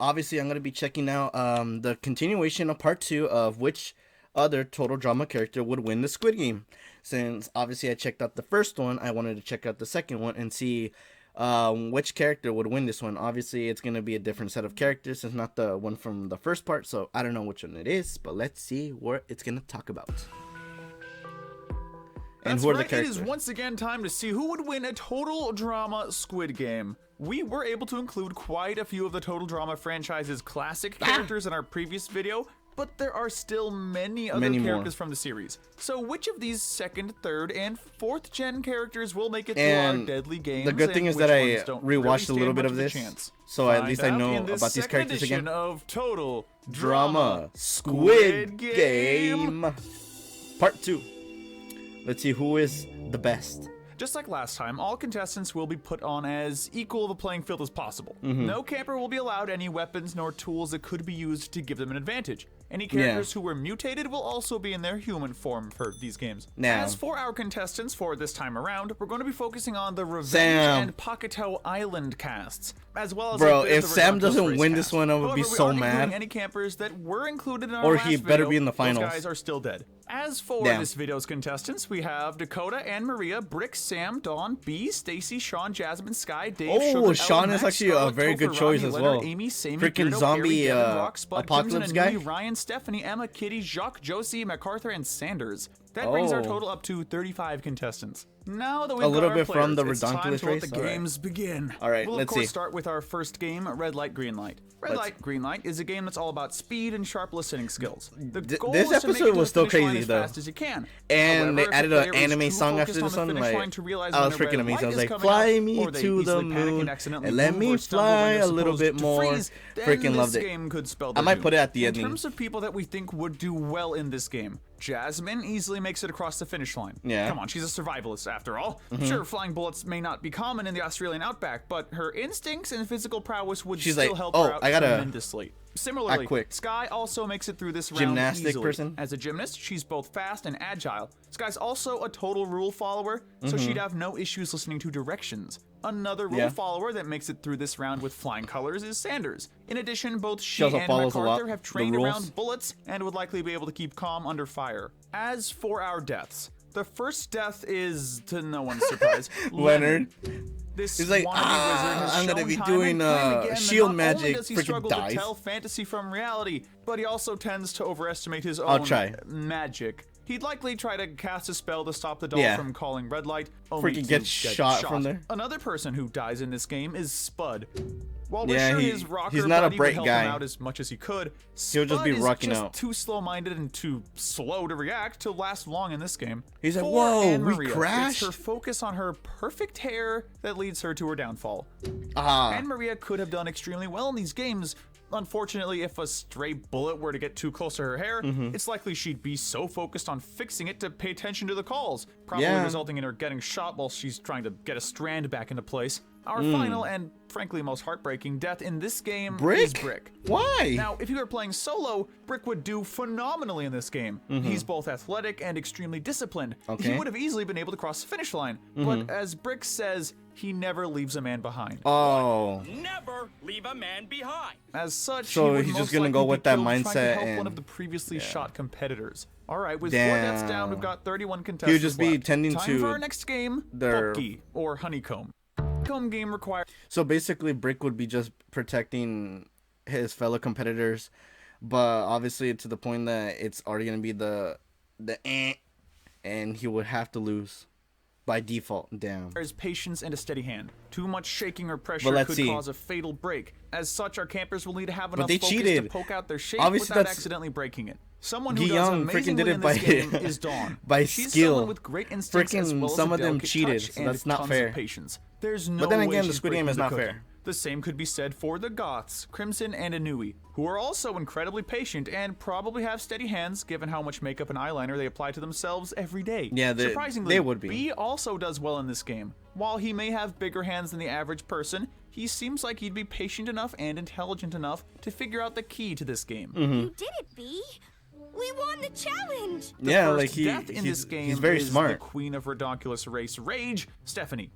obviously I'm going to be checking out the continuation of part 2 of which other total drama character would win the Squid Game. Since obviously I checked out the first one, I wanted to check out the second one and see which character would win this one. Obviously it's going to be a different set of characters. It's not the one from the first part, so I don't know which one it is, but let's see what it's going to talk about. And That's who are the right, it characters? is once again time to see who would win a total drama Squid Game. We were able to include quite a few of the total drama franchise's classic characters in our previous video, but there are still many other characters from the series. So which of these second, third, and fourth gen characters will make it through our deadly games? The good thing is that I rewatched a little bit of this, so at least I know about these characters again. Of total Drama Squid Game Part 2. Let's see who is the best. Just like last time, all contestants will be put on as equal of a playing field as possible. No camper will be allowed any weapons nor tools that could be used to give them an advantage. Any characters who were mutated will also be in their human form for these games. Now, as for our contestants for this time around, we're going to be focusing on the Revenge and Pocketo Island casts, as well as if Sam doesn't win this one, I would be so mad. Any campers that were included in our or last he better be in the finals. Those guys are still dead. As for this video's contestants, we have Dakota and Maria, Brick, Sam, Dawn, B, Stacy, Sean, Jasmine, Sky, Dave, Sugar, Sean Ella, is Max, actually Scarlett, a very Topher, good choice Rodney, as Leonard, well. Amy, Sammy, Freaking Beardo, zombie Gary, Devin, Rock, Spud, apocalypse Crimson, guy. Anui, Ryan, Stephanie, Emma, Kitty, Jacques, Josie, MacArthur, and Sanders. That brings our total up to 35 contestants. Now that we've got our players, from the it's time to let the games begin. All right, we'll let's of course see. Start with our first game, Red Light, Green Light. Red Light, Green Light is a game that's all about speed and sharp listening skills. The goal this is to make episode it was to the still finish line crazy as though. fast as you can. And However, they added if an the player is anime too song focused after on this the one. finish Like, line to realize I was when a freaking red amazed. I light was is like, coming fly up, me or they to the easily panic moon and accidentally and let move me or stumble fly when they're a little supposed bit to more. freeze, then Freaking loved this it. game could spell I their might doom. put it at the In ending. terms of people that we think would do well in this game, Jasmine easily makes it across the finish line. Yeah. Come on, she's a survivalist after all. Sure, flying bullets may not be common in the Australian outback, but her instincts and physical prowess would still help her out tremendously. Similarly, Sky also makes it through this round easily. As a gymnast, she's both fast and agile. Sky's also a total rule follower, so she'd have no issues listening to directions. Another rule follower that makes it through this round with flying colors is Sanders. In addition, both she and MacArthur have trained around bullets and would likely be able to keep calm under fire. As for our deaths, the first death is, to no one's surprise, Leonard. He's like, I'm gonna be doing shield magic. Does he freaking struggle dies. to tell fantasy from reality, but he also tends to overestimate his own magic. He'd likely try to cast a spell to stop the doll from calling red light, only freaking to get shot from there. Another person who dies in this game is Spud. While Yeah, we're sure his rocker he's not a buddy would bright help guy. him out as much as he could, He'll just be Spud rocking is just out. too slow-minded and too slow to react to last long in this game. He's like, For whoa, Anne we Maria, crashed? It's her focus on her perfect hair that leads her to her downfall. Ah, Anne Maria could have done extremely well in these games. Unfortunately, if a stray bullet were to get too close to her hair, it's likely she'd be so focused on fixing it to pay attention to the calls, probably resulting in her getting shot while she's trying to get a strand back into place. Our final and, frankly, most heartbreaking death in this game is Brick. Why? Now, if you were playing solo, Brick would do phenomenally in this game. He's both athletic and extremely disciplined. He would have easily been able to cross the finish line, but as Brick says, he never leaves a man behind. Oh. Never leave a man behind. As such, So he he's would just most gonna go likely with be that killed trying to mindset help and- one of the previously shot competitors. All right, with 4 deaths down, we've got 31 contestants He would just be left. tending Time to for our next game, their- Pupkey, or Honeycomb. Honeycomb game requires... So basically, Brick would be just protecting his fellow competitors, but obviously to the point that it's already gonna be and he would have to lose by default. Damn. There's patience and a steady hand. Too much shaking or pressure could cause a fatal break. As such, our campers will need to have enough focus to poke out their shape without accidentally breaking it. Someone who does amazingly in this game is Dawn. by She's skill. someone with great instincts as well as some a of them delicate cheated, touch so and that's not tons fair. of patience. There's no But then way again, the she's Squid Game breaking is the not cookie. fair. The same could be said for the Goths, Crimson and Anui, who are also incredibly patient and probably have steady hands given how much makeup and eyeliner they apply to themselves every day. Yeah, surprisingly, they would be. B also does well in this game. While he may have bigger hands than the average person, he seems like he'd be patient enough and intelligent enough to figure out the key to this game. You did it, B. We won the challenge. The Yeah, first like death in this game he's very is smart. the queen of redonkulous race Rage, Stephanie.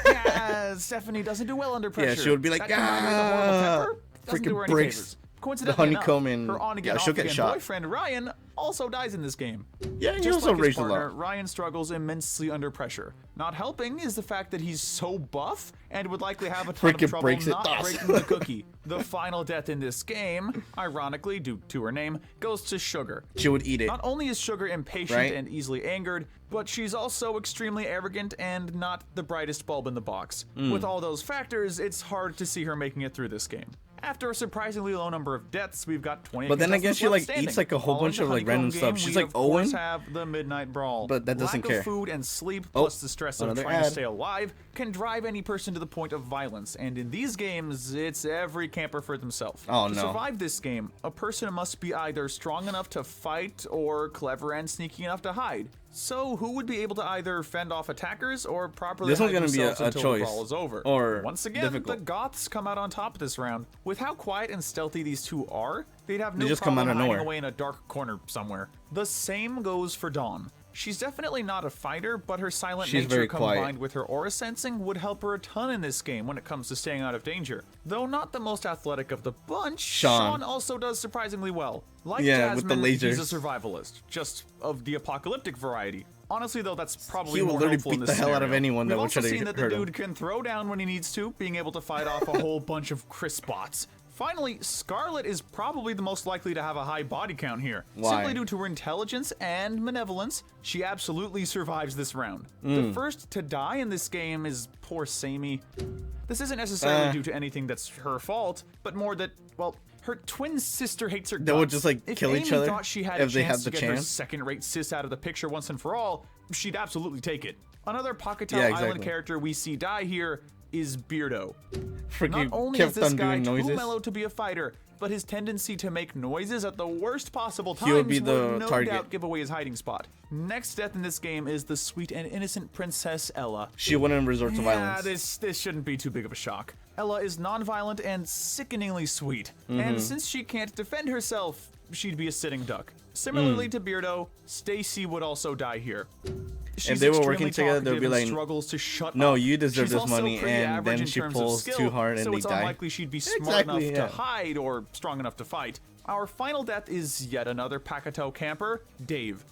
Yeah, Stephanie doesn't do well under pressure. Yeah, she would be like, that combined with a horrible temper, doesn't do her any breaks favors. the Coincidentally honeycomb enough, and her on-again, she'll get off-again shot. boyfriend Ryan also dies in this game. Yeah, he Just also like his raged a partner, lot. Ryan struggles immensely under pressure. Not helping is the fact that he's so buff and would likely have a ton of trouble not breaking the cookie. The final death in this game, ironically due to her name, goes to Sugar. She would eat it. Not only is Sugar impatient and easily angered, but she's also extremely arrogant and not the brightest bulb in the box. With all those factors, it's hard to see her making it through this game. After a surprisingly low number of deaths, we've got 20. But then again, she like eats like a whole bunch of like random stuff. She's like Owen. Have the midnight brawl. But that doesn't care. Lack of food and sleep, plus the stress of trying to stay alive, can drive any person to the point of violence. And in these games, it's every camper for themselves. Oh To no. survive this game, a person must be either strong enough to fight or clever and sneaky enough to hide. So who would be able to either fend off attackers or properly This one's hide gonna be themselves a until choice. the brawl is over? Or Once again, difficult. the Goths come out on top this round. With how quiet and stealthy these two are, they'd have no They just come problem out of hiding nowhere. away in a dark corner somewhere. The same goes for Dawn. She's definitely not a fighter, but her silent She's nature very combined quiet. with her aura sensing would help her a ton in this game when it comes to staying out of danger. Though not the most athletic of the bunch, Sean also does surprisingly well. Like with the Jasmine, he's lasers. a survivalist, just of the apocalyptic variety. Honestly, though, that's probably He will more literally helpful in beat this the hell out of scenario. anyone that We've would try also to seen that the hurt him. dude can throw down when he needs to, being able to fight off a whole bunch of crisp bots. Finally, Scarlet is probably the most likely to have a high body count here. Why? Simply due to her intelligence and malevolence, she absolutely survives this round. The first to die in this game is poor Sammy. This isn't necessarily due to anything that's her fault, but more that, well, her twin sister hates her guts. They would just like If kill Amy each other thought she had if a they chance had the to get her chance. second-rate sis out of the picture once and for all, she'd absolutely take it. Another Pocketel Yeah, Island exactly. character we see die here is Beardo. Freaking Not only is kept this on guy doing too noises. mellow to be a fighter, but his tendency to make noises at the worst possible times He would be the will no target. doubt give away his hiding spot. Next death in this game is the sweet and innocent Princess Ella. She wouldn't resort to Yeah, violence. this shouldn't be too big of a shock. Ella is non-violent and sickeningly sweet, Mm-hmm. and since she can't defend herself, she'd be a sitting duck. Similarly Mm. to Beardo, Stacy would also die here. If they were working together, they'd be like, struggles to shut "No, up. you deserve She's this also money," pretty and average then in she terms of pulls skill, too hard and so they it's die. unlikely she'd be smart Exactly, enough yeah. to hide or strong enough to fight. Our final death is yet another Pakato camper, Dave.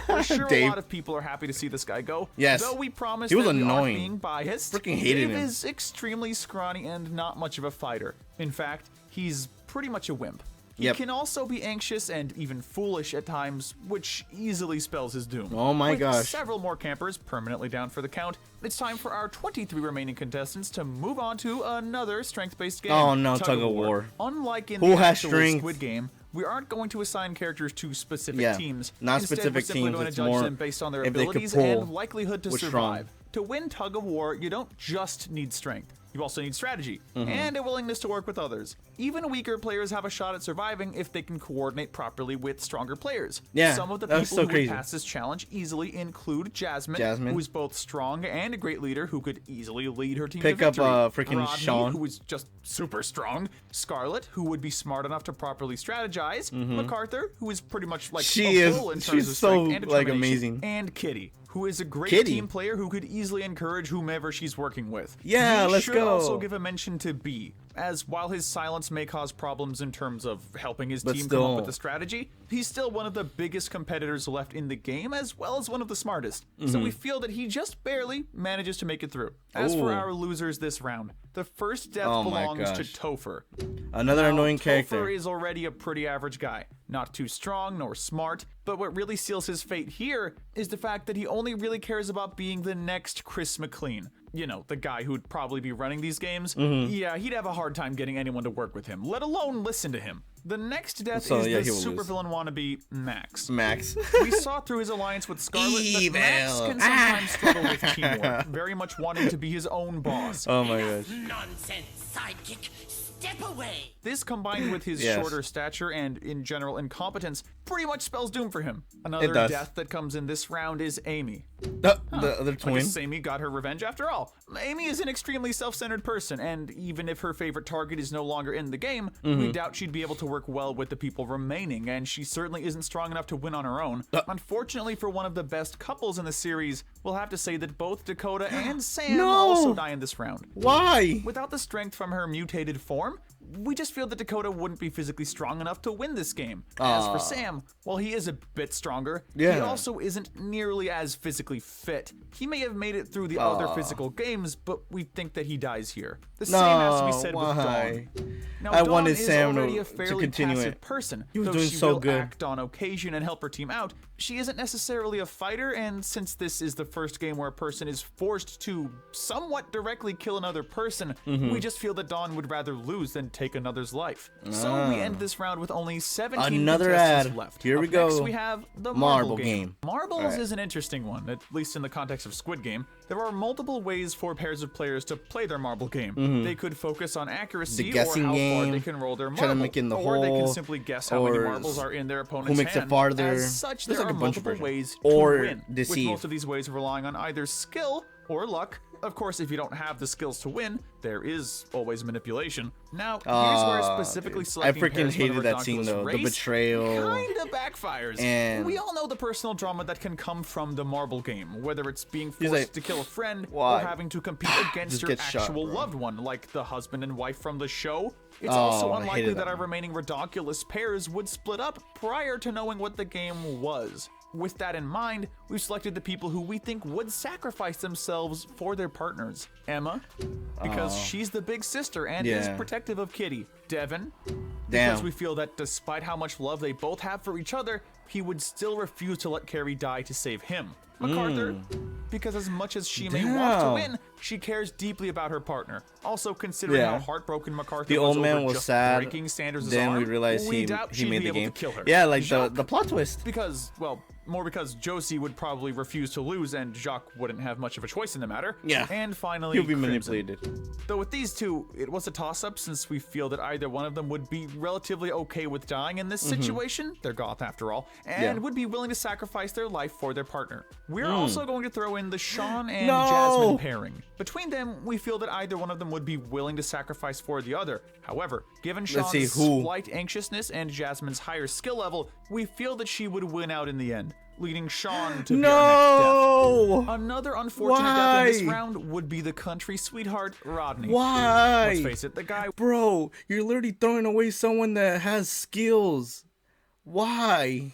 I'm sure Dave. a lot of people are happy to see this guy go. Yes. Though we promised He was that we aren't annoying. being biased, Freaking hated Dave him. is extremely scrawny and not much of a fighter. In fact, he's pretty much a wimp. He Yep. can also be anxious and even foolish at times, which easily spells his doom. Oh my With gosh. several more campers permanently down for the count, it's time for our 23 remaining contestants to move on to another strength-based game. Oh no, tug-of-war. Unlike in Who the has actual strength? Squid Game, we aren't going to assign characters to specific Yeah, teams. not Instead, specific we're simply teams, going to it's judge more them based on their if they could abilities pull and likelihood to what's survive. strong. To win tug-of-war, you don't just need strength. You also need strategy and a willingness to work with others. Even weaker players have a shot at surviving if they can coordinate properly with stronger players. Yeah, Some of the that's people so who crazy. would pass this challenge easily include Jasmine, who is both strong and a great leader who could easily lead her team Pick to up, victory. freaking Rodney, Sean. who is just super strong. Scarlet, who would be smart enough to properly strategize. MacArthur, who is pretty much like She a is- bull in terms she's of so, strength and like, determination. amazing. And Kitty, who is a great Kitty? team player who could easily encourage whomever she's working with. Yeah, We let's should go. also give a mention to B, as while his silence may cause problems in terms of helping his But team come still. up with a strategy, he's still one of the biggest competitors left in the game, as well as one of the smartest. So we feel that he just barely manages to make it through. As for Ooh. our losers this round, the first death Oh my belongs to gosh. Topher. Another annoying Topher character. is already a pretty average guy. Not too strong nor smart, but what really seals his fate here is the fact that he only really cares about being the next Chris McLean. You know, the guy who'd probably be running these games. Yeah, he'd have a hard time getting anyone to work with him, let alone listen to him. The next death So, is yeah, the he will lose. supervillain wannabe, Max. Max. We saw through his alliance with Scarlet that Max Evil. can sometimes struggle with teamwork, very much wanting to be his own boss. Oh my gosh. Nonsense, sidekick. Step away. This combined with his Yes. shorter stature and, in general, incompetence pretty much spells doom for him. Another does. death that comes in this round is Amy. The other I twin. guess Amy got her revenge after all. Amy is an extremely self-centered person, and even if her favorite target is no longer in the game, we doubt she'd be able to work well with the people remaining, and she certainly isn't strong enough to win on her own. Unfortunately for one of the best couples in the series, we'll have to say that both Dakota and Sam No! also die in this round. Why? Without the strength from her mutated form, we just feel that Dakota wouldn't be physically strong enough to win this game. As for Sam, while he is a bit stronger, he also isn't nearly as physically fit. He may have made it through the other physical games, but we think that he dies here. The same has to be said with Dawn. Now, I Dawn wanted is Sam already to a fairly continue passive it. person. He was Though doing she so will good. act on occasion and help her team out, she isn't necessarily a fighter, and since this is the first game where a person is forced to somewhat directly kill another person, we just feel that Dawn would rather lose than take another's life. So we end this round with only 17 contestants left. Here we Up go. Next we have the Marble Marble Game. Game. Marbles is an interesting one, at least in the context of Squid Game. There are multiple ways for pairs of players to play their marble game. They could focus on accuracy, or how far they can roll their marble, try to make it in the or they can hole, simply guess how many marbles are in their opponent's hand. who makes it farther. As such, there There's are like a bunch of multiple versions. ways to Or win, deceive. with most of these ways relying on either skill or luck. Of course, if you don't have the skills to win, there is always manipulation. Now, here's where specifically selecting I freaking pairs hated with that scene though. The betrayal. Kinda backfires. And we all know the personal drama that can come from the marble game, whether it's being He's forced like, to kill a friend why? or having to compete against Just your get shot, actual bro. loved one, like the husband and wife from the show. It's also I unlikely hated that that our one. remaining redonkulous pairs would split up prior to knowing what the game was. With that in mind, we've selected the people who we think would sacrifice themselves for their partners. Emma, because she's the big sister and is protective of Kitty. Devin, because we feel that despite how much love they both have for each other, he would still refuse to let Carrie die to save him. MacArthur, because as much as she may want to win, she cares deeply about her partner. Also, considering how heartbroken MacArthur The old man over was just sad. breaking Sanders' Then arm, we realized he doubt he she'd made be the able game. to kill her. Yeah, like Jacques, the plot twist. because, well, more because Josie would probably refuse to lose and Jacques wouldn't have much of a choice in the matter. Yeah. And finally, He'll be Crimson. manipulated. Though with these two, it was a toss-up since we feel that either one of them would be relatively okay with dying in this situation, they're goth after all, and would be willing to sacrifice their life for their partner. We're also going to throw in the Sean and Jasmine pairing. Between them, we feel that either one of them would be willing to sacrifice for the other. However, given Let's see, Sean's who? slight anxiousness and Jasmine's higher skill level, we feel that she would win out in the end, leading Sean to be our next death. Another unfortunate death in this round would be the country sweetheart, Rodney. Why? Let's face it, the guy... Bro, you're literally throwing away someone that has skills. Why?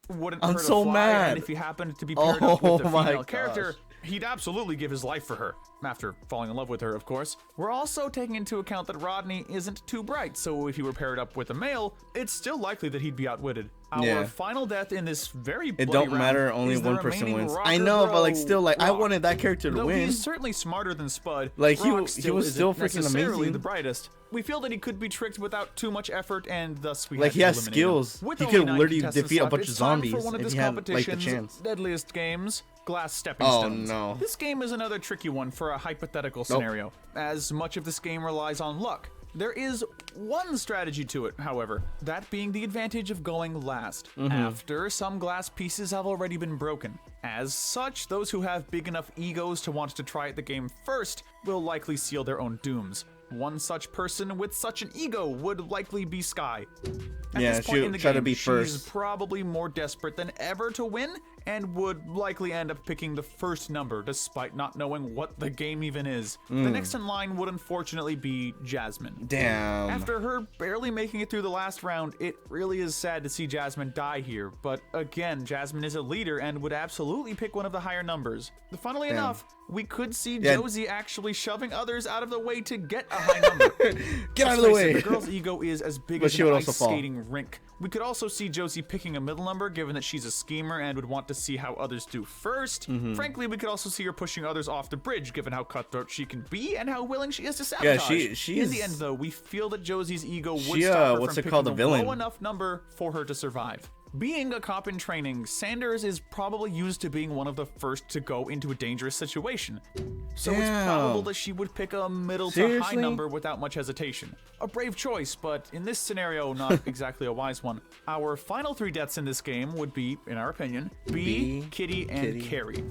wouldn't I'm hurt so a fly, mad. and if he happened to be paired up with a Oh my female character, gosh. he'd absolutely give his life for her. After falling in love with her, of course. We're also taking into account that Rodney isn't too bright, so if he were paired up with a male, it's still likely that he'd be outwitted. Our final death in this very bloody It don't round matter, only is the one person remaining wins. rocker I know, but like bro, still, like I Rock. wanted that character to Though win. he's certainly smarter than Spud, Like, he Rock was still isn't freaking necessarily amazing. the brightest. We feel that he could be tricked without too much effort, and thus we Like, had he to has eliminate skills. him. With He only could 9 literally contestants defeat a left, bunch it's of time for zombies one of if this he had, like, the competition's chance. deadliest games, Glass Stepping Oh, Stones. no. This game is another tricky one for a hypothetical scenario, as much of this game relies on luck. There is one strategy to it, however, that being the advantage of going last, after some glass pieces have already been broken. As such, those who have big enough egos to want to try the game first will likely seal their own dooms. One such person with such an ego would likely be Sky. At Yeah, this point she'll in the try to game, be she's first. probably more desperate than ever to win, and would likely end up picking the first number despite not knowing what the game even is. The next in line would unfortunately be Jasmine. Damn. After her barely making it through the last round, it really is sad to see Jasmine die here, but again, Jasmine is a leader and would absolutely pick one of the higher numbers. Funnily enough, we could see Josie actually shoving others out of the way to get a high number. Get out of the way. The girl's ego is as big But as she an would ice also fall. skating rink. We could also see Josie picking a middle number, given that she's a schemer and would want to see how others do first. Frankly, we could also see her pushing others off the bridge, given how cutthroat she can be and how willing she is to sabotage. Yeah, she's... In the end, though, we feel that Josie's ego would She, stop her what's from it called, picking the a villain. low enough number for her to survive. Being a cop in training, Sanders is probably used to being one of the first to go into a dangerous situation. So it's probable that she would pick a middle to high Seriously? number without much hesitation. A brave choice, but in this scenario, not exactly a wise one. Our final 3 deaths in this game would be, in our opinion, B, Kitty, and Carrie.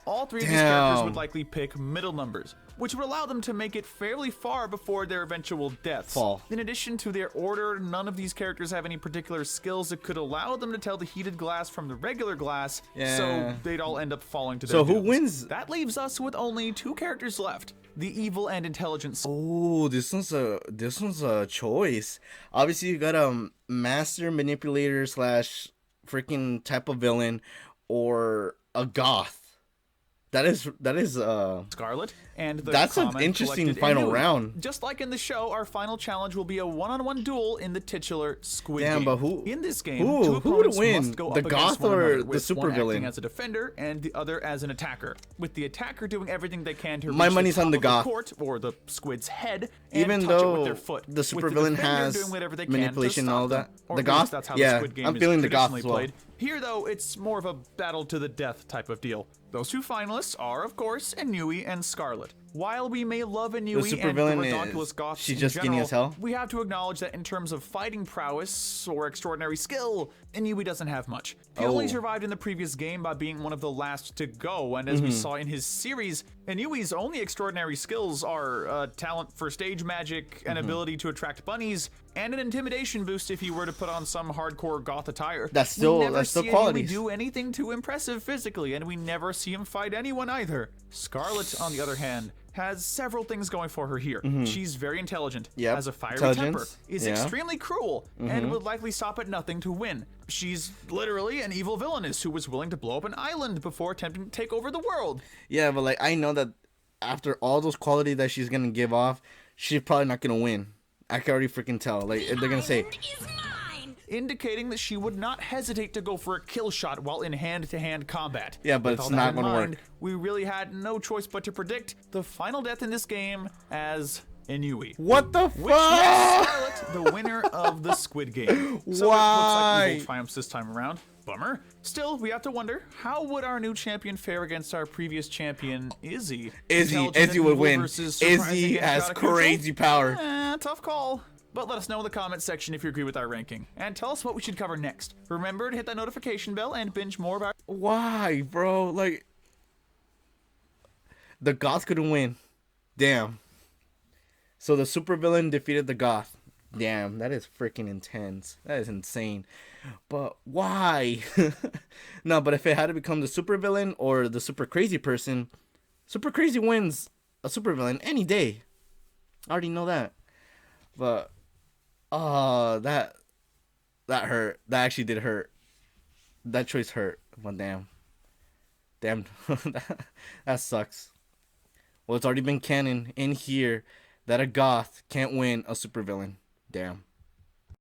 All three of these characters would likely pick middle numbers, which would allow them to make it fairly far before their eventual deaths. In addition to their order, none of these characters have any particular skills that could allow them to tell the heated glass from the regular glass, so they'd all end up falling to their dooms. So who wins? That leaves us with only 2 characters left. The evil and intelligent. Oh, this one's a choice. Obviously, you got a master manipulator slash freaking type of villain, or a goth. That is Scarlet, and that's an interesting final round. Just like in the show, our final challenge will be a one-on-one duel in the titular Squid Game. But who in this game? Who would win? The goth or the supervillain? One as a defender and the other as an attacker. With the attacker doing everything they can to my money's on the goth court or the Squid's head, and even touch though it with their foot. The supervillain has manipulation and all that. The goth, that's how yeah, the Squid Game I'm feeling the goth as well. Played. Here, though, it's more of a battle to the death type of deal. Those 2 finalists are, of course, Inui and Scarlet. While we may love Inui and the redonkulous goths she's just general, skinny as hell. we have to acknowledge that in terms of fighting prowess or extraordinary skill, Inui doesn't have much. He only survived in the previous game by being one of the last to go, and as we saw in his series, Inui's only extraordinary skills are talent for stage magic, an ability to attract bunnies, and an intimidation boost if he were to put on some hardcore goth attire. That's still qualities. We do anything too impressive physically, and we never see him fight anyone either. Scarlet, on the other hand, has several things going for her here. She's very intelligent, has a fiery temper, is extremely cruel, and would likely stop at nothing to win. She's literally an evil villainess who was willing to blow up an island before attempting to take over the world. Yeah, but like I know that after all those qualities that she's gonna give off, she's probably not gonna win. I can already freaking tell. Like they're gonna say, indicating that she would not hesitate to go for a kill shot while in hand-to-hand combat. Yeah, but it's not gonna work. We really had no choice but to predict the final death in this game as Inui. What the fuck? Which makes Scarlet the winner of the Squid Game. So why? It looks like evil triumphs this time around. Bummer. Still, we have to wonder, how would our new champion fare against our previous champion, Izzy? Izzy would win. Izzy has crazy power. Tough call. But let us know in the comments section if you agree with our ranking. And tell us what we should cover next. Remember to hit that notification bell and binge more about... Why, bro? Like... The goth couldn't win. Damn. So the supervillain defeated the goth. Damn, that is freaking intense. That is insane. But why? No, but if it had to become the supervillain or the super crazy person, super crazy wins a supervillain any day. I already know that. But... that hurt. That actually did hurt. That choice hurt. But damn, that sucks. Well, it's already been canon in here that a goth can't win a supervillain. Damn.